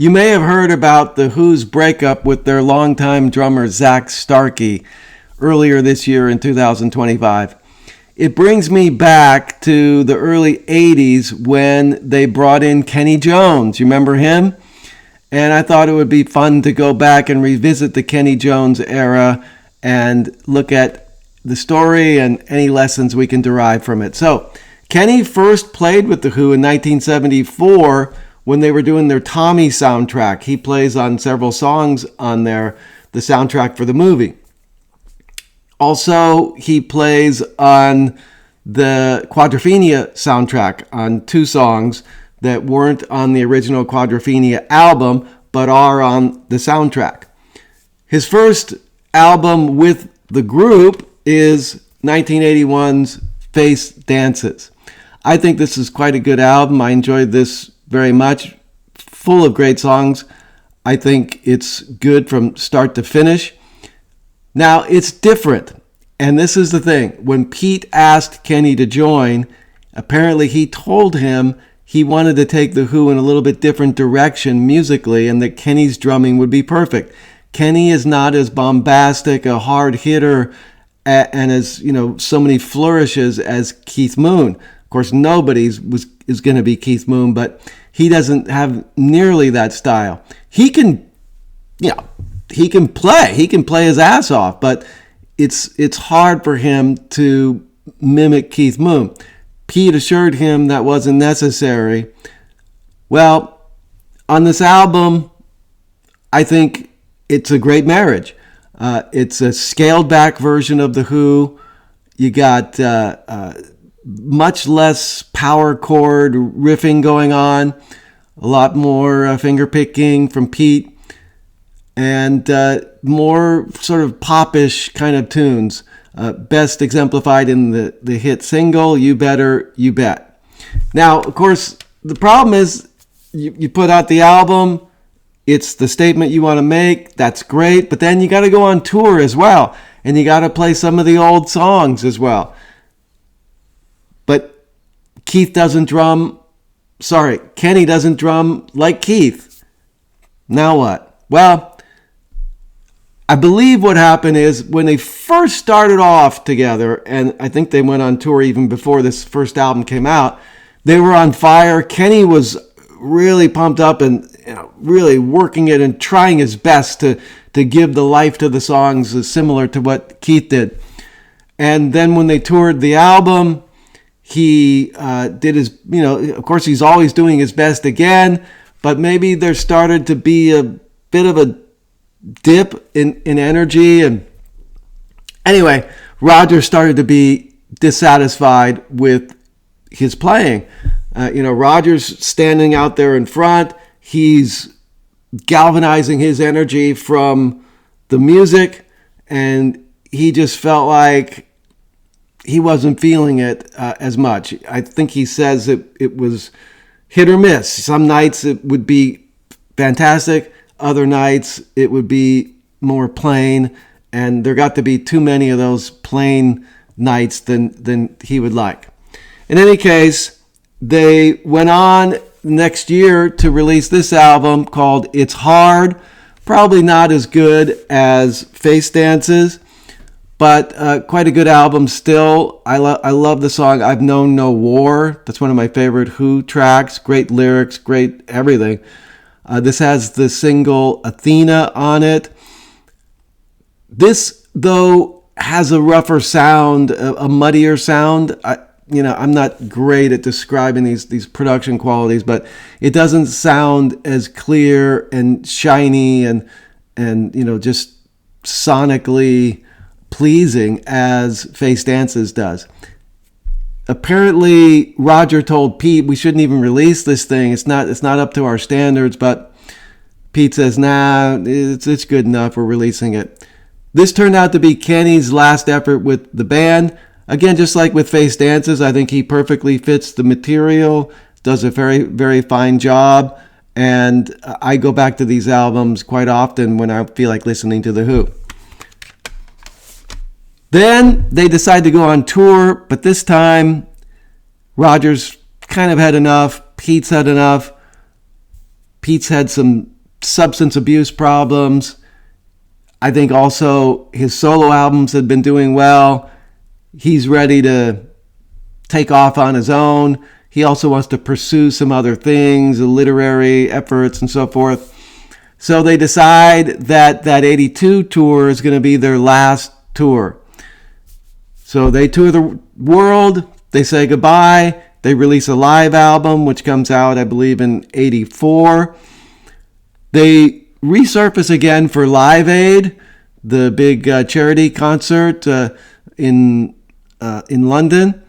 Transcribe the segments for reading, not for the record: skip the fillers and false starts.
You may have heard about The Who's breakup with their longtime drummer Zak Starkey earlier this year in 2025. It brings me back to the early 80s when they brought in Kenney Jones. You remember him? And I thought it would be fun to go back and revisit the Kenney Jones era and look at the story and any lessons we can derive from it. So, Kenney first played with The Who in 1974 when they were doing their Tommy soundtrack. He plays on several songs on there, the soundtrack for the movie. Also, he plays on the Quadrophenia soundtrack on 2 songs that weren't on the original Quadrophenia album, but are on the soundtrack. His first album with the group is 1981's Face Dances. I think this is quite a good album. I enjoyed this very much. Full of great songs. I think it's good from start to finish. Now, it's different. And this is the thing. When Pete asked Kenney to join, apparently he told him he wanted to take The Who in a little bit different direction musically and that Kenney's drumming would be perfect. Kenney is not as bombastic, a hard hitter, and as, so many flourishes as Keith Moon. Of course, nobody's is going to be Keith Moon, but he doesn't have nearly that style. He can play. He can play his ass off, but it's hard for him to mimic Keith Moon. Pete assured him that wasn't necessary. Well, on this album, I think it's a great marriage. It's a scaled back version of The Who. You got much less power chord riffing going on, a lot more finger picking from Pete, and more sort of popish kind of tunes. Best exemplified in the hit single, You Better, You Bet. Now, of course, the problem is you put out the album, it's the statement you want to make, that's great, but then you got to go on tour as well, and you got to play some of the old songs as well. But Kenney doesn't drum like Keith. Now what? Well, I believe what happened is when they first started off together, and I think they went on tour even before this first album came out, they were on fire. Kenney was really pumped up and really working it and trying his best to give the life to the songs similar to what Keith did. And then when they toured the album, he did his, of course he's always doing his best again, but maybe there started to be a bit of a dip in energy. And anyway, Roger started to be dissatisfied with his playing. Roger's standing out there in front. He's galvanizing his energy from the music, and he just felt like he wasn't feeling it as much. I think he says it was hit or miss. Some nights it would be fantastic. Other nights it would be more plain, and there got to be too many of those plain nights than he would like. In any case, they went on next year to release this album called It's Hard. Probably not as good as Face Dances, but quite a good album still. I love the song I've Known No War. That's one of my favorite Who tracks. Great lyrics, great everything. This has the single Athena on it. This, though, has a rougher sound, a muddier sound. I'm not great at describing these production qualities, but it doesn't sound as clear and shiny and just sonically pleasing as Face Dances does. Apparently, Roger told Pete we shouldn't even release this thing. It's not up to our standards, but Pete says, nah, it's good enough. We're releasing it. This turned out to be Kenney's last effort with the band. Again, just like with Face Dances, I think he perfectly fits the material, does a very, very fine job, and I go back to these albums quite often when I feel like listening to The Who. Then they decide to go on tour, but this time Roger's kind of had enough. Pete's had enough. Pete's had some substance abuse problems. I think also his solo albums had been doing well. He's ready to take off on his own. He also wants to pursue some other things, literary efforts and so forth. So they decide that 82 tour is going to be their last tour. So they tour the world. They say goodbye. They release a live album, which comes out, I believe, in 84. They resurface again for Live Aid, the big charity concert in London,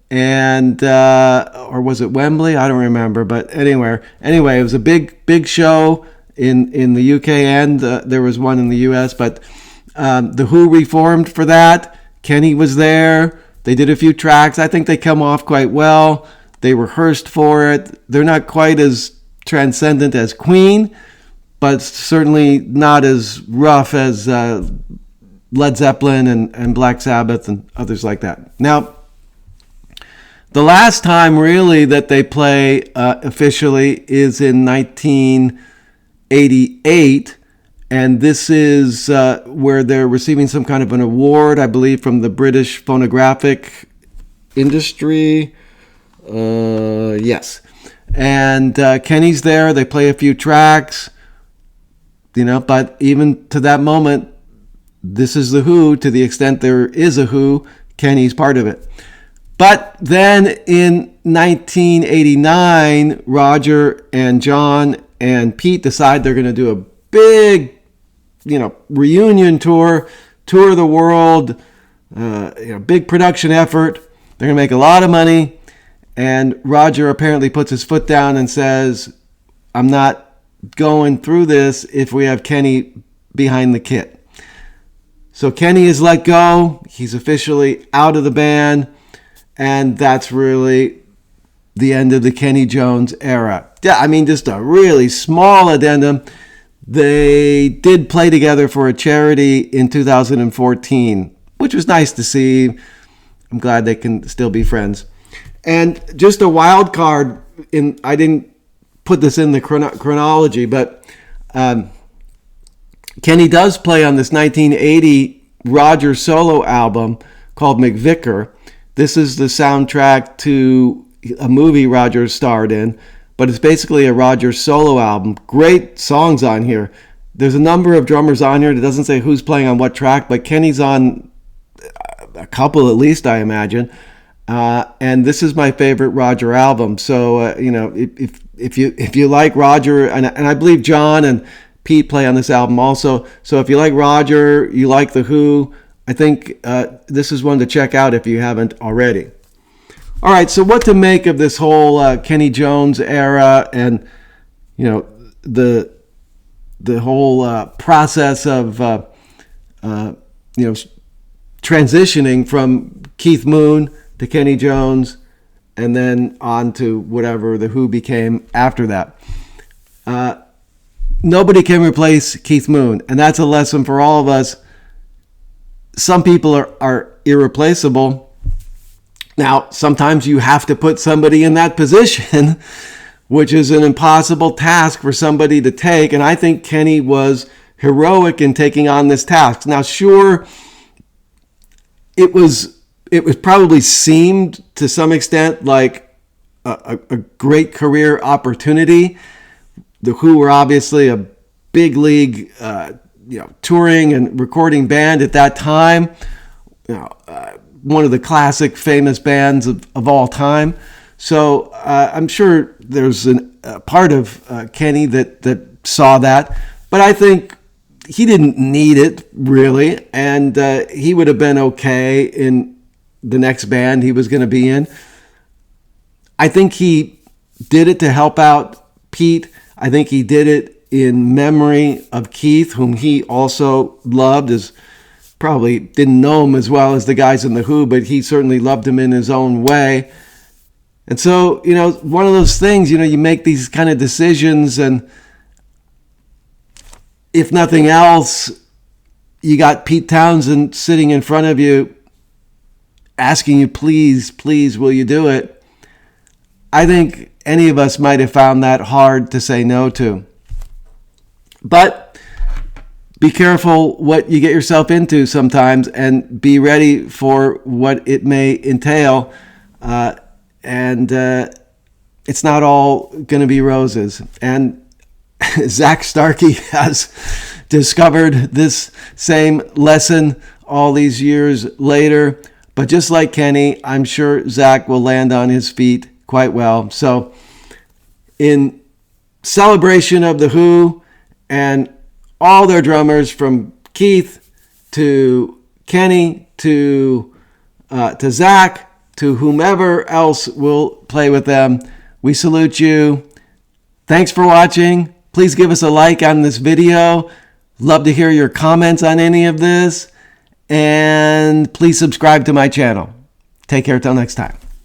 and or was it Wembley? I don't remember, but anyway, it was a big show in the UK, and there was one in the US. But the Who reformed for that. Kenney was there. They did a few tracks. I think they come off quite well. They rehearsed for it. They're not quite as transcendent as Queen, but certainly not as rough as Led Zeppelin and Black Sabbath and others like that. Now, the last time really that they play officially is in 1988, and this is where they're receiving some kind of an award, I believe, from the British phonographic industry. Yes. And Kenney's there. They play a few tracks, but even to that moment, this is the Who. To the extent there is a Who, Kenney's part of it. But then in 1989, Roger and John and Pete decide they're going to do a big, reunion tour of the world, big production effort. They're going to make a lot of money. And Roger apparently puts his foot down and says, I'm not going through this if we have Kenney behind the kit. So Kenney is let go. He's officially out of the band. And that's really the end of the Kenney Jones era. Yeah, I mean, just a really small addendum. They did play together for a charity in 2014, which was nice to see. I'm glad they can still be friends. And just a wild card, I didn't put this in the chronology, but Kenney does play on this 1980 Roger solo album called McVicar. This is the soundtrack to a movie Roger starred in, but it's basically a Roger solo album. Great songs on here. There's a number of drummers on here. It doesn't say who's playing on what track, but Kenney's on a couple at least, I imagine. And this is my favorite Roger album. So if you like Roger, and I believe John and Pete play on this album also. So if you like Roger, you like the Who, I think this is one to check out if you haven't already. All right, so what to make of this whole Kenney Jones era, and the whole process of transitioning from Keith Moon to Kenney Jones, and then on to whatever the Who became after that. Nobody can replace Keith Moon, and that's a lesson for all of us. Some people are irreplaceable. Now, sometimes you have to put somebody in that position, which is an impossible task for somebody to take, and I think Kenney was heroic in taking on this task. Now, sure, it probably seemed to some extent like a great career opportunity. The Who were obviously a big league, touring and recording band at that time. One of the classic, famous bands of all time. So I'm sure there's a part of Kenney that saw that, but I think he didn't need it really, and he would have been okay in the next band he was going to be in. I think he did it to help out Pete. I think he did it in memory of Keith, whom he also loved. Probably didn't know him as well as the guys in the Who, but he certainly loved him in his own way. And so, one of those things, you make these kind of decisions, and if nothing else, you got Pete Townsend sitting in front of you asking you, please, will you do it? I think any of us might have found that hard to say no to. But be careful what you get yourself into sometimes, and be ready for what it may entail. And it's not all going to be roses. And Zak Starkey has discovered this same lesson all these years later. But just like Kenney, I'm sure Zak will land on his feet quite well. So in celebration of The Who and all their drummers, from Keith to Kenney to Zak to whomever else will play with them, we salute you. Thanks for watching. Please give us a like on this video. Love to hear your comments on any of this. And please subscribe to my channel. Take care till next time.